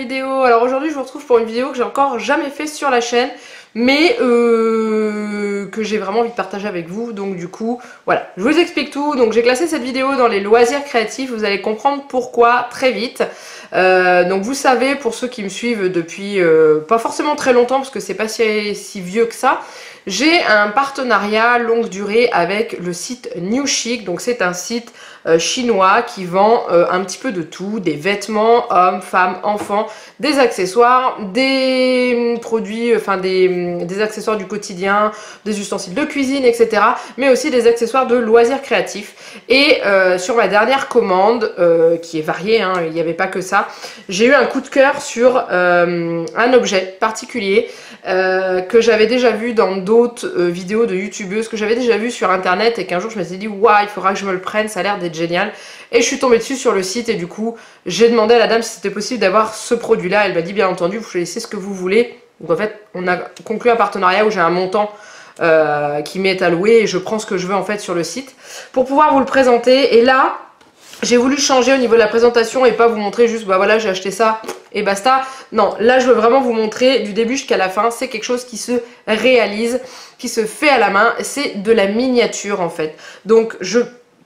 vidéo. Alors aujourd'hui je vous retrouve pour une vidéo que j'ai encore jamais fait sur la chaîne, mais que j'ai vraiment envie de partager avec vous. Donc du coup voilà, je vous explique tout. Donc j'ai classé cette vidéo dans les loisirs créatifs, vous allez comprendre pourquoi très vite. Donc vous savez, pour ceux qui me suivent depuis pas forcément très longtemps parce que c'est pas si vieux que ça, j'ai un partenariat longue durée avec le site New Chic. Donc c'est un site chinois qui vend un petit peu de tout, des vêtements, hommes, femmes, enfants, des accessoires, des produits, enfin des accessoires du quotidien, des ustensiles de cuisine, etc. Mais aussi des accessoires de loisirs créatifs. Et sur ma dernière commande, qui est variée, hein, il n'y avait pas que ça, j'ai eu un coup de cœur sur un objet particulier que j'avais déjà vu dans d'autres vidéos de youtubeuses, que j'avais déjà vu sur internet, et qu'un jour je me suis dit waouh, il faudra que je me le prenne, ça a l'air d'être génial. Et je suis tombée dessus sur le site et du coup j'ai demandé à la dame si c'était possible d'avoir ce produit là. Elle m'a dit bien entendu, vous choisissez ce que vous voulez. Donc en fait on a conclu un partenariat où j'ai un montant qui m'est alloué et je prends ce que je veux en fait sur le site pour pouvoir vous le présenter. Et là j'ai voulu changer au niveau de la présentation et pas vous montrer juste bah voilà j'ai acheté ça et basta. Non, là je veux vraiment vous montrer du début jusqu'à la fin. C'est quelque chose qui se réalise, qui se fait à la main. C'est de la miniature en fait. Donc je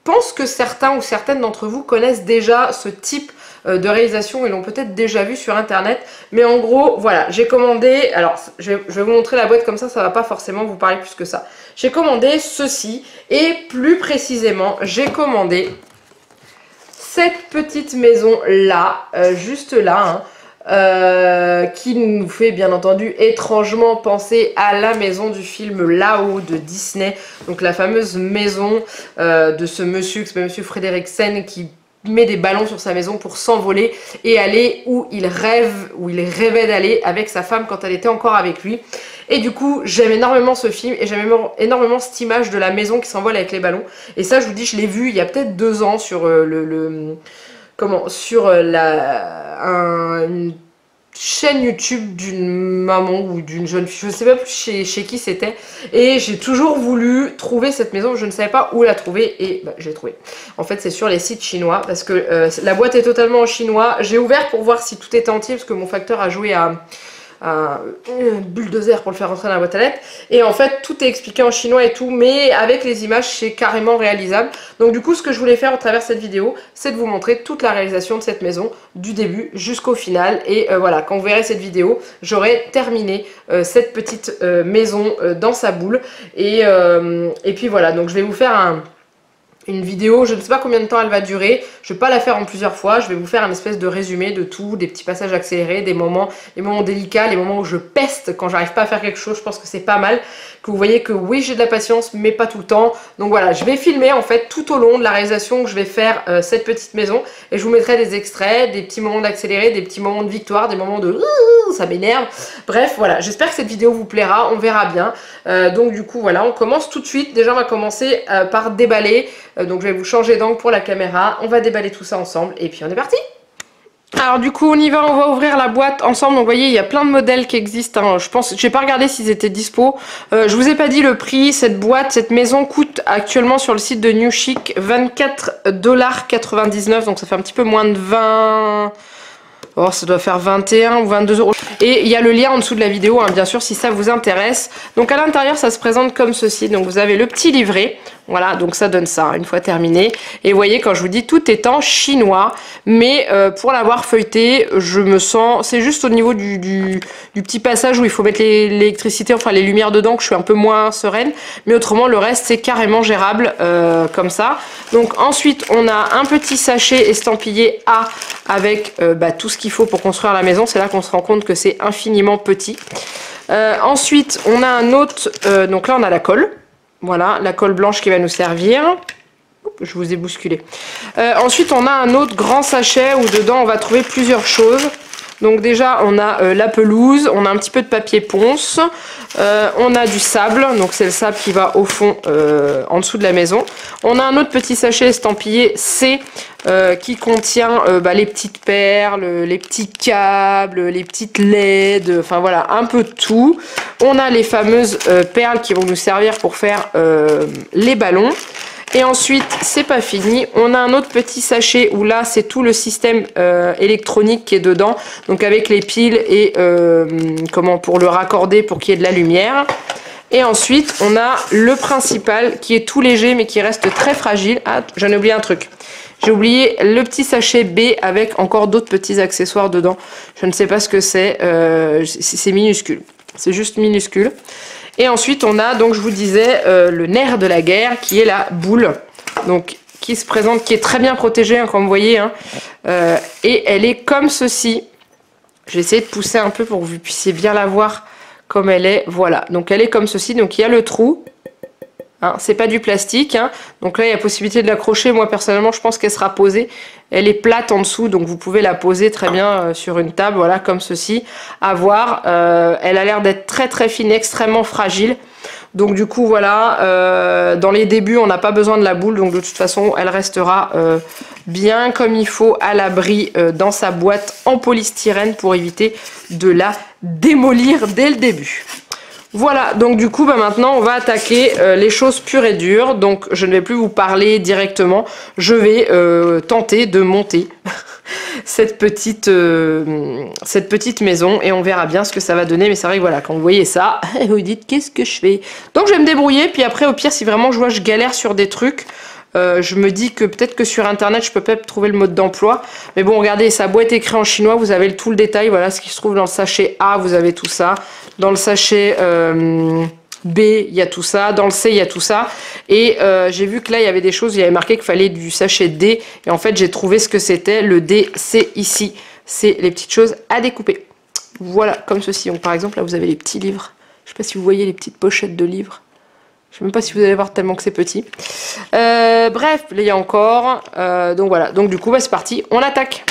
pense que certains ou certaines d'entre vous connaissent déjà ce type de réalisation et l'ont peut-être déjà vu sur internet. Mais en gros voilà, j'ai commandé, alors je vais vous montrer la boîte comme ça va pas forcément vous parler plus que ça. J'ai commandé ceci et plus précisément j'ai commandé cette petite maison là, juste là, hein, qui nous fait bien entendu étrangement penser à la maison du film Là-haut de Disney. Donc la fameuse maison de ce monsieur, qui s'appelle monsieur Frederiksen, qui met des ballons sur sa maison pour s'envoler et aller où il rêvait d'aller avec sa femme quand elle était encore avec lui. Et du coup j'aime énormément ce film et j'aime énormément cette image de la maison qui s'envole avec les ballons. Et ça je vous dis, je l'ai vu il y a peut-être 2 ans sur une chaîne YouTube d'une maman ou d'une jeune fille, je ne sais pas plus chez qui c'était, et j'ai toujours voulu trouver cette maison, je ne savais pas où la trouver et bah, je l'ai trouvée. En fait c'est sur les sites chinois parce que la boîte est totalement en chinois. J'ai ouvert pour voir si tout était entier parce que mon facteur a joué à un bulldozer pour le faire rentrer dans la boîte à lettres, et en fait tout est expliqué en chinois et tout, mais avec les images c'est carrément réalisable. Donc du coup ce que je voulais faire au travers de cette vidéo, c'est de vous montrer toute la réalisation de cette maison du début jusqu'au final. Et voilà, quand vous verrez cette vidéo j'aurai terminé cette petite maison dans sa boule. Et puis voilà, donc je vais vous faire une vidéo, je ne sais pas combien de temps elle va durer, je ne vais pas la faire en plusieurs fois, je vais vous faire un espèce de résumé de tout, des petits passages accélérés, les moments délicats, les moments où je peste quand j'arrive pas à faire quelque chose. Je pense que c'est pas mal, que vous voyez que oui j'ai de la patience mais pas tout le temps. Donc voilà, je vais filmer en fait tout au long de la réalisation que je vais faire cette petite maison, et je vous mettrai des extraits, des petits moments d'accéléré, des petits moments de victoire, des moments de ça m'énerve. Bref voilà, j'espère que cette vidéo vous plaira, on verra bien. Donc du coup voilà, on commence tout de suite. Déjà on va commencer par déballer. Donc je vais vous changer d'angle pour la caméra, on va déballer tout ça ensemble et puis on est parti. Alors du coup on y va, on va ouvrir la boîte ensemble. Donc vous voyez il y a plein de modèles qui existent, hein. Je pense, j'ai pas regardé s'ils étaient dispo. Je vous ai pas dit le prix. Cette boîte, cette maison coûte actuellement sur le site de New Chic 24,99 $. Donc ça fait un petit peu moins de 20... Oh, ça doit faire 21 ou 22 €. Et il y a le lien en dessous de la vidéo, hein, bien sûr, si ça vous intéresse. Donc à l'intérieur, ça se présente comme ceci. Donc vous avez le petit livret. Voilà, donc ça donne ça, une fois terminé. Et vous voyez, quand je vous dis, tout est en chinois. Mais pour l'avoir feuilleté, je me sens... C'est juste au niveau du petit passage où il faut mettre l'électricité, enfin les lumières dedans, que je suis un peu moins sereine. Mais autrement, le reste, c'est carrément gérable, comme ça. Donc ensuite, on a un petit sachet estampillé A avec tout ce qu'il faut pour construire la maison. C'est là qu'on se rend compte que c'est infiniment petit. Ensuite, on a un autre... donc là, on a la colle. Voilà, la colle blanche qui va nous servir. Oups, je vous ai bousculé. Ensuite, on a un autre grand sachet où dedans, on va trouver plusieurs choses. Donc déjà, on a la pelouse, on a un petit peu de papier ponce, on a du sable, donc c'est le sable qui va au fond en dessous de la maison. On a un autre petit sachet estampillé C qui contient les petites perles, les petits câbles, les petites LED, enfin voilà, un peu de tout. On a les fameuses perles qui vont nous servir pour faire les ballons. Et ensuite, c'est pas fini. On a un autre petit sachet où là, c'est tout le système électronique qui est dedans. Donc avec les piles et pour le raccorder pour qu'il y ait de la lumière. Et ensuite, on a le principal qui est tout léger mais qui reste très fragile. Ah, j'en ai oublié un truc. J'ai oublié le petit sachet B avec encore d'autres petits accessoires dedans. Je ne sais pas ce que c'est. C'est minuscule. C'est juste minuscule. Et ensuite, on a, donc je vous disais, le nerf de la guerre qui est la boule. Donc, qui se présente, qui est très bien protégée, hein, comme vous voyez. Hein. Et elle est comme ceci. Je vais essayer de pousser un peu pour que vous puissiez bien la voir comme elle est. Voilà. Donc, elle est comme ceci. Donc, il y a le trou. Hein, c'est pas du plastique, hein. Donc là il y a possibilité de l'accrocher. Moi personnellement je pense qu'elle sera posée. Elle est plate en dessous, donc vous pouvez la poser très bien sur une table, voilà, comme ceci. À voir, elle a l'air d'être très très fine, extrêmement fragile. Donc du coup voilà, dans les débuts on n'a pas besoin de la boule, donc de toute façon elle restera bien comme il faut à l'abri dans sa boîte en polystyrène pour éviter de la démolir dès le début. Voilà, donc du coup maintenant on va attaquer les choses pures et dures. Donc je ne vais plus vous parler directement, je vais tenter de monter cette petite maison et on verra bien ce que ça va donner. Mais c'est vrai que voilà, quand vous voyez ça, vous dites qu'est-ce que je fais? Donc je vais me débrouiller, puis après au pire si vraiment je vois que je galère sur des trucs, je me dis que peut-être que sur internet je peux peut-être trouver le mode d'emploi. Mais bon regardez, sa boîte écrit en chinois, vous avez tout le détail, voilà ce qui se trouve dans le sachet A, vous avez tout ça. Dans le sachet B, il y a tout ça. Dans le C, il y a tout ça. Et j'ai vu que là, il y avait des choses, il y avait marqué qu'il fallait du sachet D. Et en fait, j'ai trouvé ce que c'était. Le D, c'est ici. C'est les petites choses à découper. Voilà, comme ceci. Donc, par exemple, là, vous avez les petits livres. Je ne sais pas si vous voyez les petites pochettes de livres. Je ne sais même pas si vous allez voir tellement que c'est petit. Bref, là, il y a encore. Donc, voilà. Donc, du coup, bah, c'est parti. On attaque.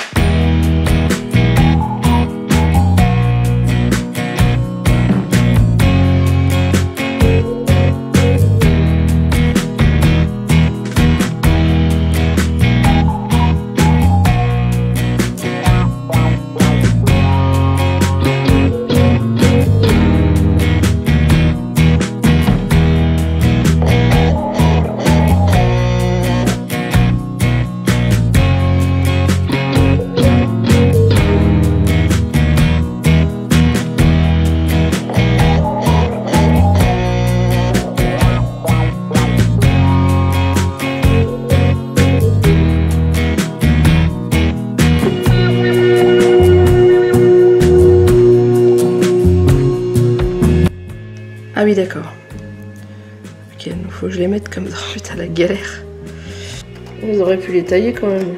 Ah oui, d'accord. Ok, donc faut que je les mette comme ça. Putain, la galère. Vous auriez pu les tailler quand même.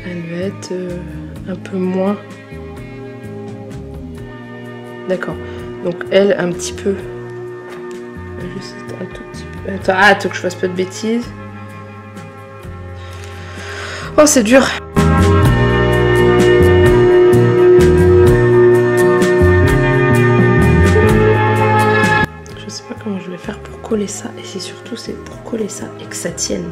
Elle va être un peu moins. D'accord. Donc elle, un petit peu. Juste un tout petit peu. Attends, attends que je fasse pas de bêtises. Oh, c'est dur. Comment je vais faire pour coller ça, et c'est surtout c'est pour coller ça et que ça tienne.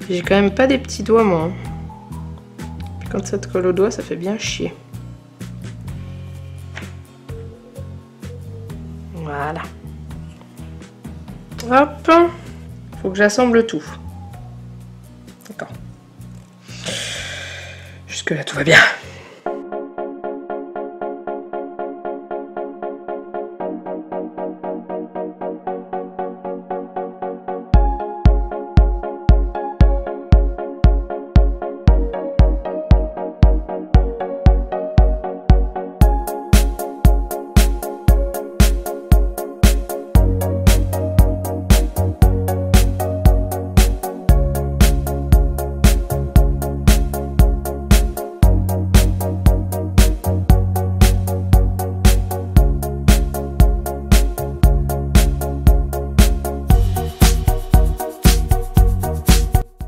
J'ai quand même pas des petits doigts moi. Quand ça te colle au doigt, ça fait bien chier. Voilà. Hop. Faut que j'assemble tout. D'accord. Jusque là tout va bien.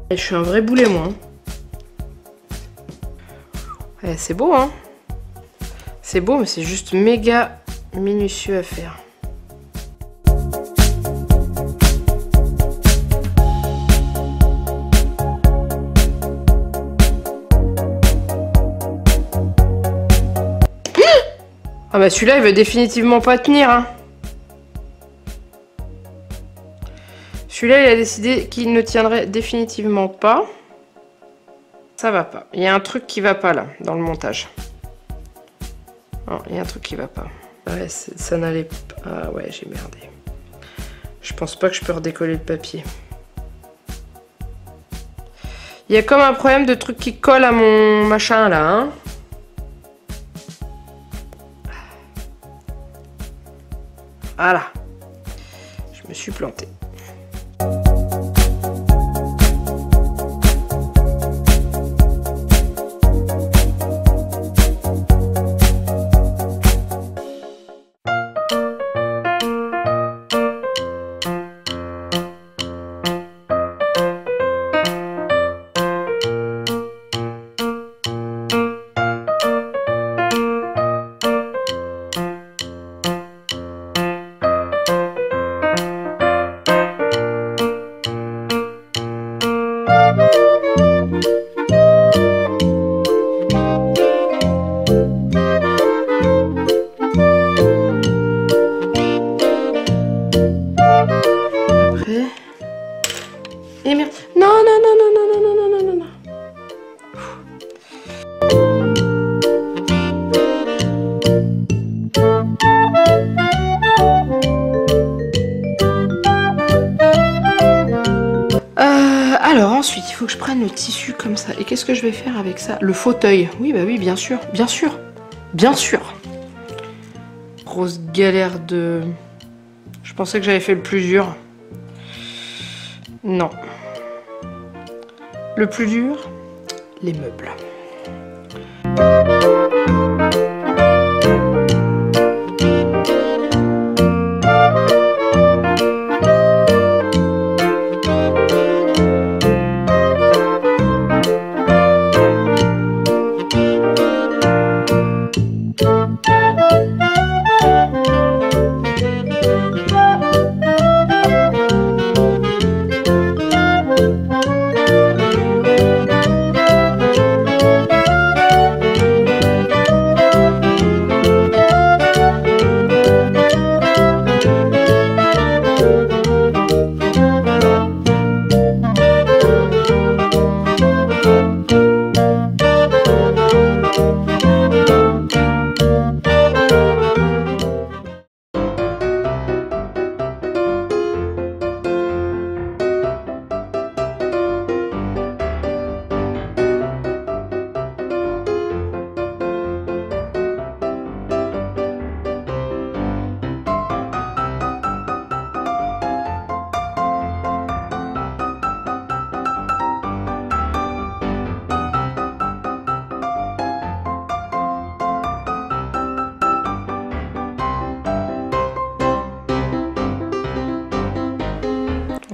Je suis un vrai boulet moi. Ouais, c'est beau hein. C'est beau mais c'est juste méga minutieux à faire. Ah bah celui-là, il veut définitivement pas tenir, hein. Celui-là, il a décidé qu'il ne tiendrait définitivement pas. Ça va pas. Il y a un truc qui va pas là, dans le montage. Non, il y a un truc qui va pas. Ouais, ça n'allait pas. Ah ouais, j'ai merdé. Je pense pas que je peux redécoller le papier. Il y a comme un problème de truc qui colle à mon machin là, hein. Voilà. Je me suis plantée. Et merde. Non, non, non, non, non, non, non, non, non, non. Alors ensuite, il faut que je prenne le tissu comme ça. Et qu'est-ce que je vais faire avec ça? Le fauteuil. Oui, bah oui, bien sûr, bien sûr, bien sûr. Grosse galère de... Je pensais que j'avais fait le plus dur. Non. Le plus dur, les meubles.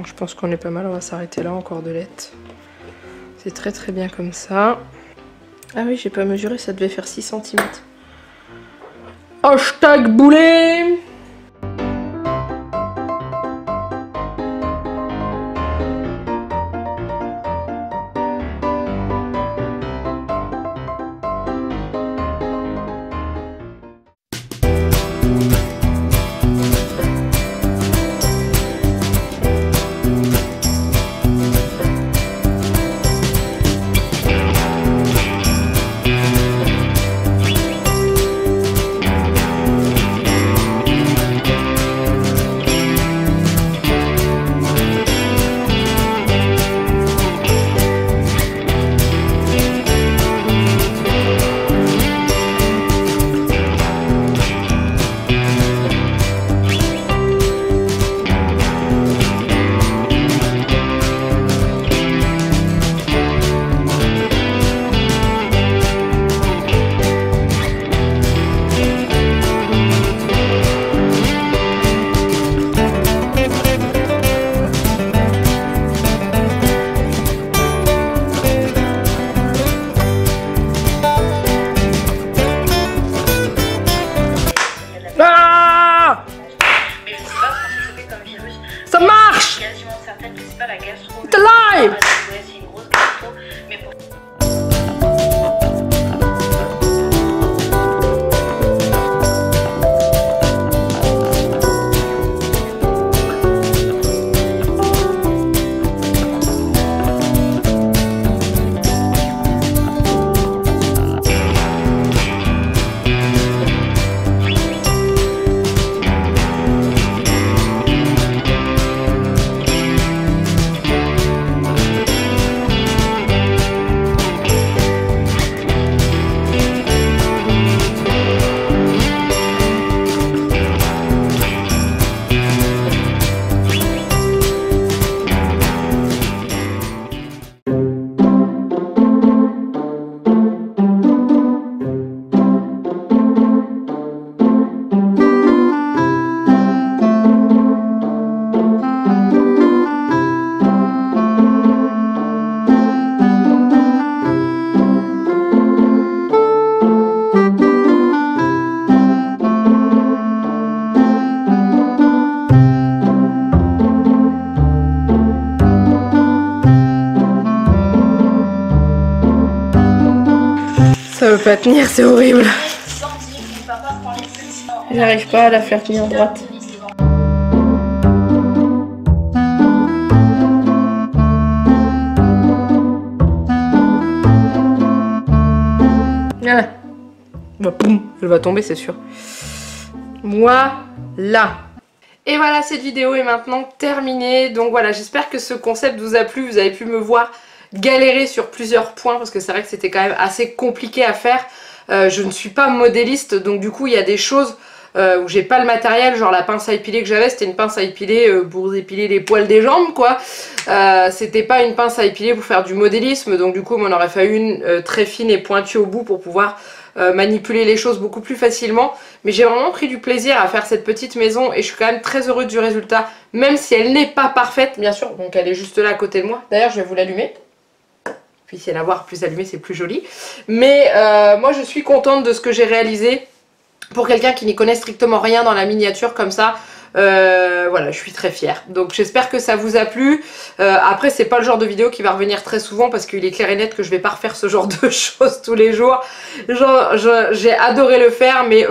Je pense qu'on est pas mal, on va s'arrêter là en cordelette. C'est très très bien comme ça. Ah oui, j'ai pas mesuré, ça devait faire 6 cm. Hashtag boulet! veut pas tenir, c'est horrible. J'arrive pas à la faire tenir droite. Voilà. Bah, boum, elle va tomber, c'est sûr. Voilà. Et voilà, cette vidéo est maintenant terminée. Donc voilà, j'espère que ce concept vous a plu. Vous avez pu me voir galérer sur plusieurs points parce que c'est vrai que c'était quand même assez compliqué à faire. Je ne suis pas modéliste, donc du coup il y a des choses où j'ai pas le matériel, genre la pince à épiler que j'avais, c'était une pince à épiler pour épiler les poils des jambes quoi. C'était pas une pince à épiler pour faire du modélisme, donc du coup il m'en aurait fallu une très fine et pointue au bout pour pouvoir manipuler les choses beaucoup plus facilement. Mais j'ai vraiment pris du plaisir à faire cette petite maison et je suis quand même très heureuse du résultat, même si elle n'est pas parfaite bien sûr, donc elle est juste là à côté de moi. D'ailleurs je vais vous l'allumer. Puis si la voir plus allumée c'est plus joli. Mais moi je suis contente de ce que j'ai réalisé. Pour quelqu'un qui n'y connaît strictement rien dans la miniature comme ça, voilà, je suis très fière. Donc j'espère que ça vous a plu. Après c'est pas le genre de vidéo qui va revenir très souvent parce qu'il est clair et net que je vais pas refaire ce genre de choses tous les jours. J'ai adoré le faire, mais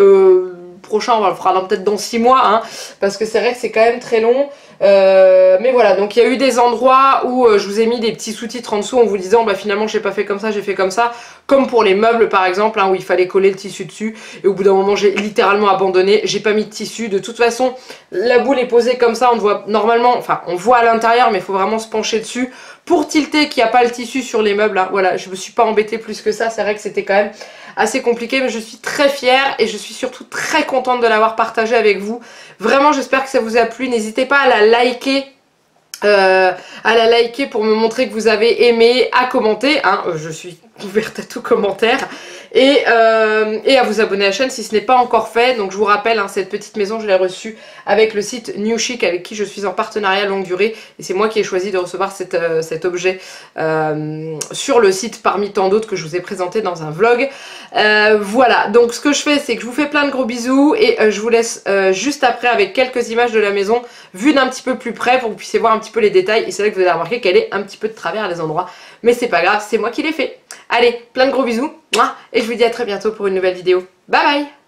prochain on va le faire peut-être dans 6 mois hein, parce que c'est vrai que c'est quand même très long. Mais voilà, donc il y a eu des endroits où je vous ai mis des petits sous-titres en dessous en vous disant bah finalement j'ai pas fait comme ça, j'ai fait comme ça, comme pour les meubles par exemple hein, où il fallait coller le tissu dessus et au bout d'un moment j'ai littéralement abandonné, j'ai pas mis de tissu. De toute façon la boule est posée comme ça, on voit normalement, enfin on voit à l'intérieur mais il faut vraiment se pencher dessus pour tilter qu'il n'y a pas le tissu sur les meubles hein. Voilà, je me suis pas embêtée plus que ça, c'est vrai que c'était quand même assez compliqué, mais je suis très fière et je suis surtout très contente de l'avoir partagé avec vous. Vraiment j'espère que ça vous a plu, n'hésitez pas à la liker. Pour me montrer que vous avez aimé, à commenter hein, je suis ouverte à tout commentaire et à vous abonner à la chaîne si ce n'est pas encore fait. Donc je vous rappelle hein, cette petite maison je l'ai reçue avec le site New Chic avec qui je suis en partenariat longue durée et c'est moi qui ai choisi de recevoir cet objet sur le site parmi tant d'autres que je vous ai présenté dans un vlog. Voilà, donc ce que je fais c'est que je vous fais plein de gros bisous et je vous laisse juste après avec quelques images de la maison vues d'un petit peu plus près pour que vous puissiez voir un petit peu les détails. Et c'est là que vous allez remarquer qu'elle est un petit peu de travers à des endroits, mais c'est pas grave, c'est moi qui l'ai fait. Allez, plein de gros bisous et je vous dis à très bientôt pour une nouvelle vidéo. Bye bye.